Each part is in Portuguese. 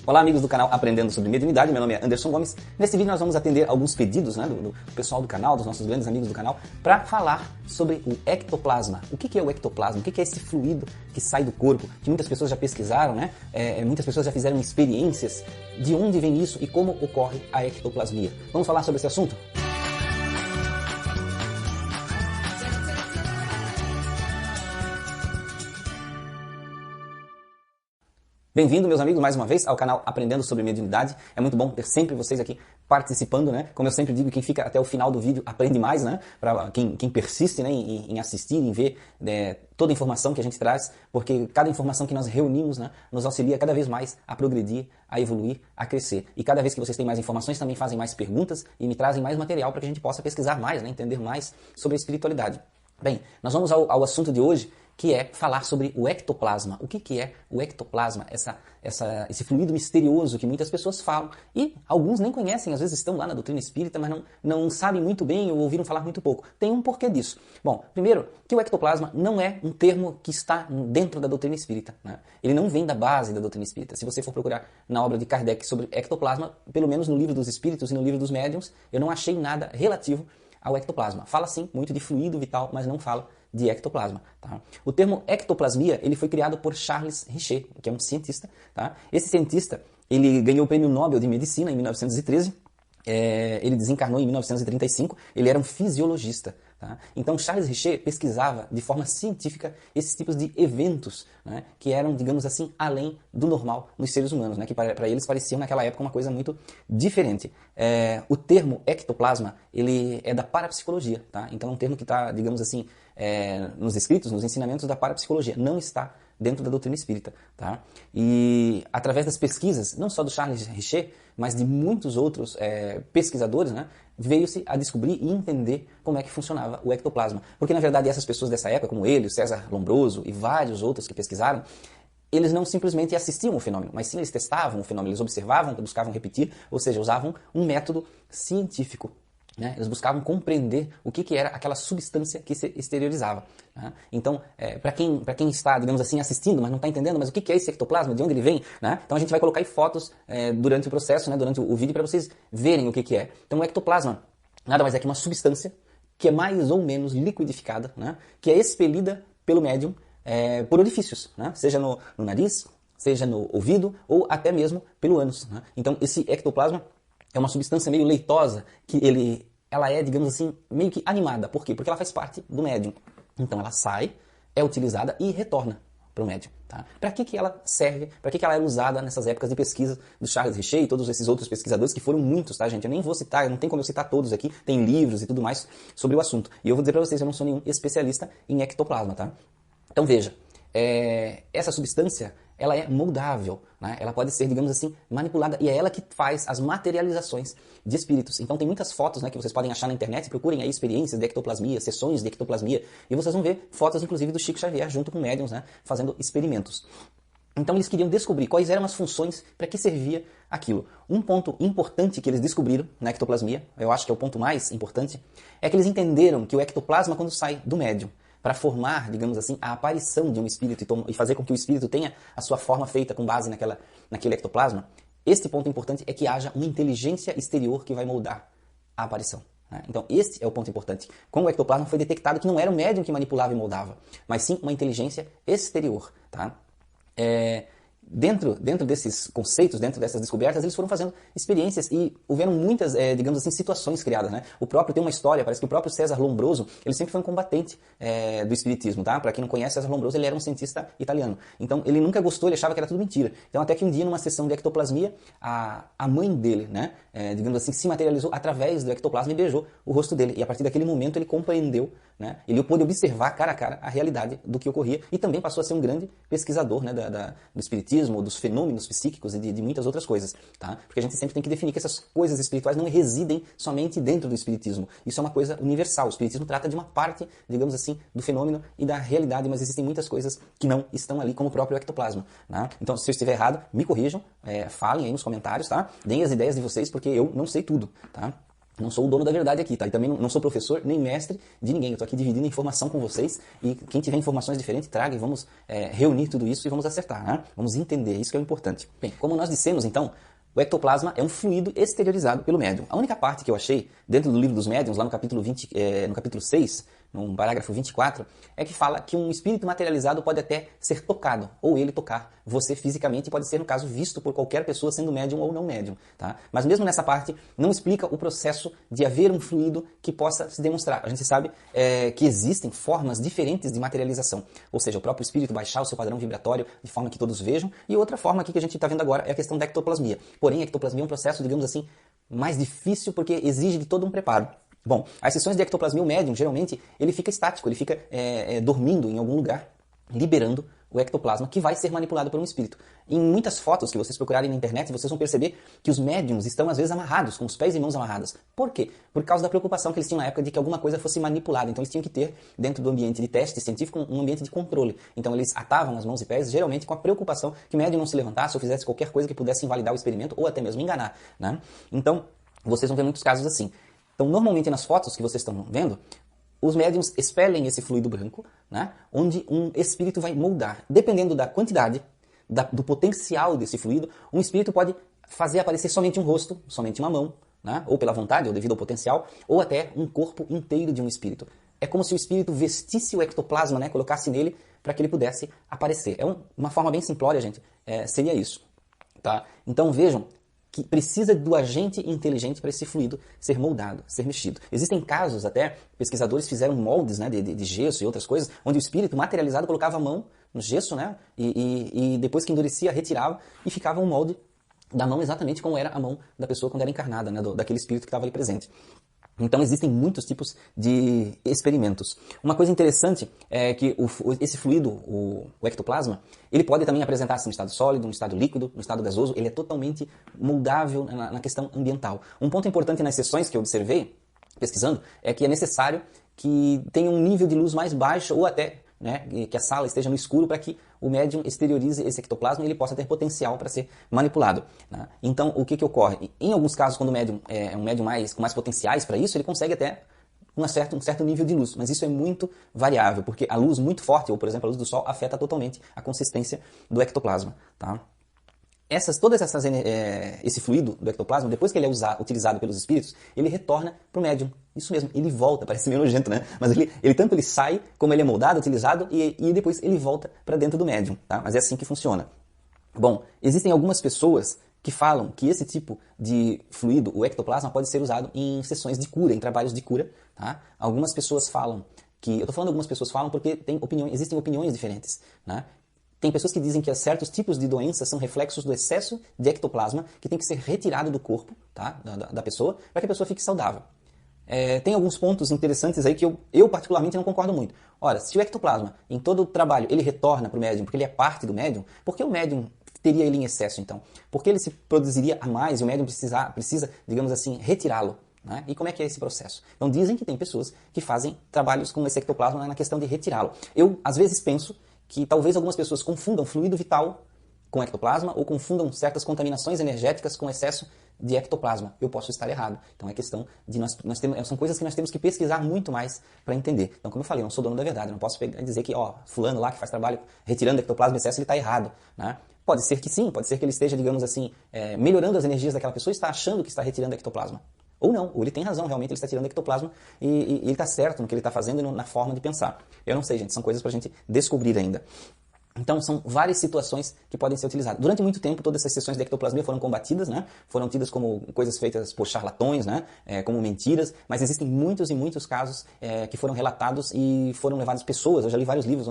Olá, amigos do canal Aprendendo sobre Mediunidade, meu nome é Anderson Gomes. Nesse vídeo nós vamos atender alguns pedidos do pessoal do canal, dos nossos grandes amigos do canal, para falar sobre o ectoplasma. O que é o ectoplasma? O que é esse fluido que sai do corpo? Que muitas pessoas já pesquisaram, né? Muitas pessoas já fizeram experiências de onde vem isso e como ocorre a ectoplasmia. Vamos falar sobre esse assunto? Bem-vindo, meus amigos, mais uma vez ao canal Aprendendo sobre Mediunidade. É muito bom ter sempre vocês aqui participando, né? Como eu sempre digo, quem fica até o final do vídeo aprende mais, né? Para quem persiste, né, em assistir, em ver toda a informação que a gente traz, porque cada informação que nós reunimos, né, nos auxilia cada vez mais a progredir, a evoluir, a crescer. E cada vez que vocês têm mais informações, também fazem mais perguntas e me trazem mais material para que a gente possa pesquisar mais, né? Entender mais sobre a espiritualidade. Bem, nós vamos ao assunto de hoje, que é falar sobre o ectoplasma. O que é o ectoplasma? Esse fluido misterioso que muitas pessoas falam e alguns nem conhecem, às vezes estão lá na doutrina espírita, mas não sabem muito bem ou ouviram falar muito pouco. Tem um porquê disso. Bom, primeiro, que o ectoplasma não é um termo que está dentro da doutrina espírita, né? Ele não vem da base da doutrina espírita. Se você for procurar na obra de Kardec sobre ectoplasma, pelo menos no livro dos Espíritos e no livro dos Médiuns, eu não achei nada relativo ao ectoplasma. Fala sim muito de fluido vital, mas não fala de ectoplasma. Tá? O termo ectoplasmia ele foi criado por Charles Richet, que é um cientista. Tá? Esse cientista ele ganhou o Prêmio Nobel de Medicina em 1913. Ele desencarnou em 1935. Ele era um fisiologista. Tá? Então Charles Richet pesquisava de forma científica esses tipos de eventos, né, que eram, digamos assim, além do normal nos seres humanos, né, que para eles pareciam naquela época uma coisa muito diferente. O termo ectoplasma ele é da parapsicologia, tá? Então é um termo que está, digamos assim, nos escritos, nos ensinamentos da parapsicologia, não está dentro da doutrina espírita. Tá? E através das pesquisas, não só do Charles Richet, mas de muitos outros pesquisadores, né, veio-se a descobrir e entender como é que funcionava o ectoplasma. Porque, na verdade, essas pessoas dessa época, como ele, o César Lombroso e vários outros que pesquisaram, eles não simplesmente assistiam o fenômeno, mas sim eles testavam o fenômeno, eles observavam, buscavam repetir, ou seja, usavam um método científico. Né? Eles buscavam compreender o que era aquela substância que se exteriorizava. Né? Então, para quem está, digamos assim, assistindo, mas não está entendendo, mas o que é esse ectoplasma, de onde ele vem? Né? Então a gente vai colocar aí fotos durante o processo, né? Durante o vídeo, para vocês verem o que é. Então o ectoplasma nada mais é que uma substância que é mais ou menos liquidificada, né? Que é expelida pelo médium por orifícios, né? Seja no nariz, seja no ouvido ou até mesmo pelo ânus. Né? Então esse ectoplasma é uma substância meio leitosa, que ela é, digamos assim, meio que animada. Por quê? Porque ela faz parte do médium. Então ela sai, é utilizada e retorna para o médium. Tá? Para que ela serve? Para que ela era usada nessas épocas de pesquisa do Charles Richet e todos esses outros pesquisadores, que foram muitos, tá, gente? Eu nem vou citar, não tem como eu citar todos aqui, tem livros e tudo mais sobre o assunto. E eu vou dizer para vocês, eu não sou nenhum especialista em ectoplasma. Tá? Então veja, essa substância ela é moldável, né? Ela pode ser, digamos assim, manipulada, e é ela que faz as materializações de espíritos. Então tem muitas fotos, né, que vocês podem achar na internet, procurem aí experiências de ectoplasmia, sessões de ectoplasmia, e vocês vão ver fotos, inclusive, do Chico Xavier junto com médiuns, né, fazendo experimentos. Então eles queriam descobrir quais eram as funções, para que servia aquilo. Um ponto importante que eles descobriram na ectoplasmia, eu acho que é o ponto mais importante, é que eles entenderam que o ectoplasma, quando sai do médium, para formar, digamos assim, a aparição de um espírito e fazer com que o espírito tenha a sua forma feita com base naquele ectoplasma, este ponto importante é que haja uma inteligência exterior que vai moldar a aparição. Né? Então, este é o ponto importante. Com o ectoplasma foi detectado que não era o médium que manipulava e moldava, mas sim uma inteligência exterior. Tá? Dentro desses conceitos, dentro dessas descobertas, eles foram fazendo experiências e houveram muitas, digamos assim, situações criadas, né? O próprio tem uma história, parece que o próprio César Lombroso, ele sempre foi um combatente do espiritismo, tá? Para quem não conhece, César Lombroso, ele era um cientista italiano. Então, ele nunca gostou, ele achava que era tudo mentira. Então, até que um dia, numa sessão de ectoplasmia, a mãe dele, né? Digamos assim, se materializou através do ectoplasma e beijou o rosto dele. E a partir daquele momento, ele compreendeu, né? Ele pôde observar cara a cara a realidade do que ocorria e também passou a ser um grande pesquisador, né? Do espiritismo, dos fenômenos psíquicos e de muitas outras coisas, tá? Porque a gente sempre tem que definir que essas coisas espirituais não residem somente dentro do espiritismo. Isso é uma coisa universal. O espiritismo trata de uma parte, digamos assim, do fenômeno e da realidade, mas existem muitas coisas que não estão ali, como o próprio ectoplasma, né? Então, se eu estiver errado, me corrijam, falem aí nos comentários, tá? Deem as ideias de vocês, porque eu não sei tudo, tá? Não sou o dono da verdade aqui, tá? E também não sou professor nem mestre de ninguém. Eu tô aqui dividindo informação com vocês e quem tiver informações diferentes, traga e vamos reunir tudo isso e vamos acertar, né? Vamos entender, isso que é o importante. Bem, como nós dissemos, então, o ectoplasma é um fluido exteriorizado pelo médium. A única parte que eu achei dentro do livro dos médiuns, lá no capítulo 20, no capítulo 6, no parágrafo 24, é que fala que um espírito materializado pode até ser tocado, ou ele tocar você fisicamente, e pode ser, no caso, visto por qualquer pessoa, sendo médium ou não médium. Tá? Mas mesmo nessa parte, não explica o processo de haver um fluido que possa se demonstrar. A gente sabe que existem formas diferentes de materialização, ou seja, o próprio espírito baixar o seu padrão vibratório de forma que todos vejam, e outra forma aqui que a gente está vendo agora é a questão da ectoplasmia. Porém, a ectoplasmia é um processo, digamos assim, mais difícil porque exige de todo um preparo. Bom, as sessões de ectoplasmia, o médium, geralmente, ele fica estático, ele fica dormindo em algum lugar, liberando o ectoplasma, que vai ser manipulado por um espírito. Em muitas fotos que vocês procurarem na internet, vocês vão perceber que os médiums estão, às vezes, amarrados, com os pés e mãos amarrados. Por quê? Por causa da preocupação que eles tinham na época de que alguma coisa fosse manipulada. Então, eles tinham que ter, dentro do ambiente de teste científico, um ambiente de controle. Então, eles atavam as mãos e pés, geralmente, com a preocupação que o médium não se levantasse ou fizesse qualquer coisa que pudesse invalidar o experimento ou até mesmo enganar, né? Então, vocês vão ver muitos casos assim. Então, normalmente nas fotos que vocês estão vendo, os médiums expelem esse fluido branco, né, onde um espírito vai moldar. Dependendo da quantidade, do potencial desse fluido, um espírito pode fazer aparecer somente um rosto, somente uma mão, né, ou pela vontade, ou devido ao potencial, ou até um corpo inteiro de um espírito. É como se o espírito vestisse o ectoplasma, né, colocasse nele para que ele pudesse aparecer. É uma forma bem simplória, gente, seria isso. Tá? Então vejam que precisa do agente inteligente para esse fluido ser moldado, ser mexido. Existem casos até, pesquisadores fizeram moldes, né, de gesso e outras coisas, onde o espírito materializado colocava a mão no gesso, né, e depois que endurecia, retirava e ficava um molde da mão exatamente como era a mão da pessoa quando era encarnada, né, daquele espírito que estava ali presente. Então existem muitos tipos de experimentos. Uma coisa interessante é que esse fluido, o ectoplasma, ele pode também apresentar-se no estado sólido, no estado líquido, no estado gasoso. Ele é totalmente moldável na questão ambiental. Um ponto importante nas sessões que eu observei, pesquisando, é que é necessário que tenha um nível de luz mais baixo ou até, né, que a sala esteja no escuro para que o médium exteriorize esse ectoplasma e ele possa ter potencial para ser manipulado. Né? Então, o que ocorre? Em alguns casos, quando o médium é um médium com mais potenciais para isso, ele consegue até um certo nível de luz, mas isso é muito variável, porque a luz muito forte, ou por exemplo a luz do sol, afeta totalmente a consistência do ectoplasma. Tá? Esse fluido do ectoplasma, depois que ele é utilizado pelos espíritos, ele retorna para o médium. Isso mesmo, ele volta, parece meio nojento, né? Mas tanto ele sai, como ele é moldado, utilizado, e depois ele volta para dentro do médium, tá? Mas é assim que funciona. Bom, existem algumas pessoas que falam que esse tipo de fluido, o ectoplasma, pode ser usado em sessões de cura, em trabalhos de cura, tá? Algumas pessoas falam eu estou falando algumas pessoas falam porque existem opiniões diferentes, né? Tem pessoas que dizem que certos tipos de doenças são reflexos do excesso de ectoplasma que tem que ser retirado do corpo, tá, da pessoa, para que a pessoa fique saudável. Tem alguns pontos interessantes aí que eu particularmente não concordo muito. Ora, se o ectoplasma, em todo o trabalho, ele retorna para o médium, porque ele é parte do médium, por que o médium teria ele em excesso, então? Por que ele se produziria a mais e o médium precisa, digamos assim, retirá-lo? Né? E como é que é esse processo? Então dizem que tem pessoas que fazem trabalhos com esse ectoplasma na questão de retirá-lo. Eu, às vezes, penso que talvez algumas pessoas confundam fluido vital com ectoplasma ou confundam certas contaminações energéticas com excesso de ectoplasma. Eu posso estar errado. Então é questão de são coisas que nós temos que pesquisar muito mais para entender. Então, como eu falei, eu não sou dono da verdade. Eu não posso dizer que, fulano lá que faz trabalho retirando ectoplasma em excesso, ele está errado. Né? Pode ser que sim, pode ser que ele esteja, digamos assim, melhorando as energias daquela pessoa e está achando que está retirando ectoplasma. Ou não, ou ele tem razão, realmente ele está tirando ectoplasma e ele está certo no que ele está fazendo e na forma de pensar. Eu não sei, gente, são coisas para a gente descobrir ainda. Então, são várias situações que podem ser utilizadas. Durante muito tempo, todas essas sessões de ectoplasmia foram combatidas, né? Foram tidas como coisas feitas por charlatões, né? Como mentiras, mas existem muitos e muitos casos que foram relatados e foram levadas pessoas. Eu já li vários livros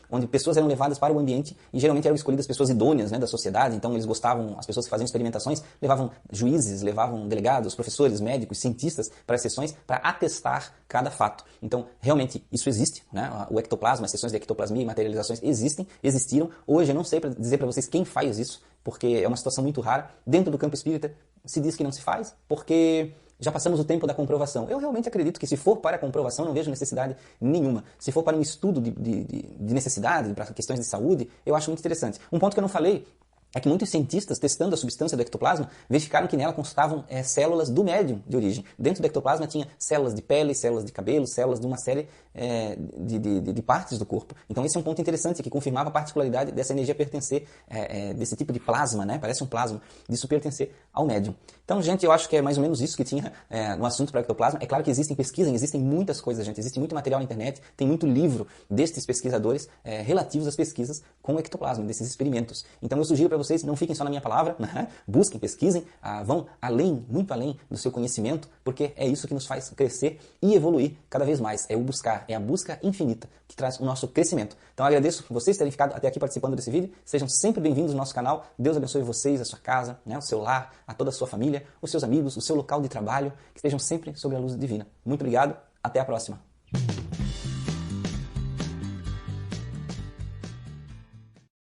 onde pessoas eram levadas para o ambiente e geralmente eram escolhidas pessoas idôneas, né, da sociedade. Então, eles gostavam, as pessoas que faziam experimentações, levavam juízes, levavam delegados, professores, médicos, cientistas para as sessões para atestar cada fato. Então, realmente, isso existe, né? O ectoplasma, as sessões de ectoplasmia e materializações existiram. Hoje eu não sei dizer para vocês quem faz isso, porque é uma situação muito rara. Dentro do campo espírita se diz que não se faz, porque já passamos o tempo da comprovação. Eu realmente acredito que se for para a comprovação, não vejo necessidade nenhuma. Se for para um estudo de necessidade, para questões de saúde, eu acho muito interessante. Um ponto que eu não falei é que muitos cientistas, testando a substância do ectoplasma, verificaram que nela constavam células do médium de origem. Dentro do ectoplasma tinha células de pele, células de cabelo, células de uma série de partes do corpo. Então esse é um ponto interessante que confirmava a particularidade dessa energia pertencer, desse tipo de plasma, né? Parece um plasma, disso pertencer ao médium. Então, gente, eu acho que é mais ou menos isso que tinha no assunto para o ectoplasma. É claro que existem pesquisas, existem muitas coisas, gente, existe muito material na internet, tem muito livro destes pesquisadores relativos às pesquisas com o ectoplasma, desses experimentos. Então eu sugiro para vocês, não fiquem só na minha palavra, né? Busquem, pesquisem, vão além, muito além do seu conhecimento, porque é isso que nos faz crescer e evoluir cada vez mais. É o buscar, é a busca infinita que traz o nosso crescimento. Então eu agradeço por vocês terem ficado até aqui participando desse vídeo. Sejam sempre bem-vindos no nosso canal. Deus abençoe vocês, a sua casa, né? O seu lar, a toda a sua família, os seus amigos, o seu local de trabalho. Que estejam sempre sob a luz divina. Muito obrigado, até a próxima.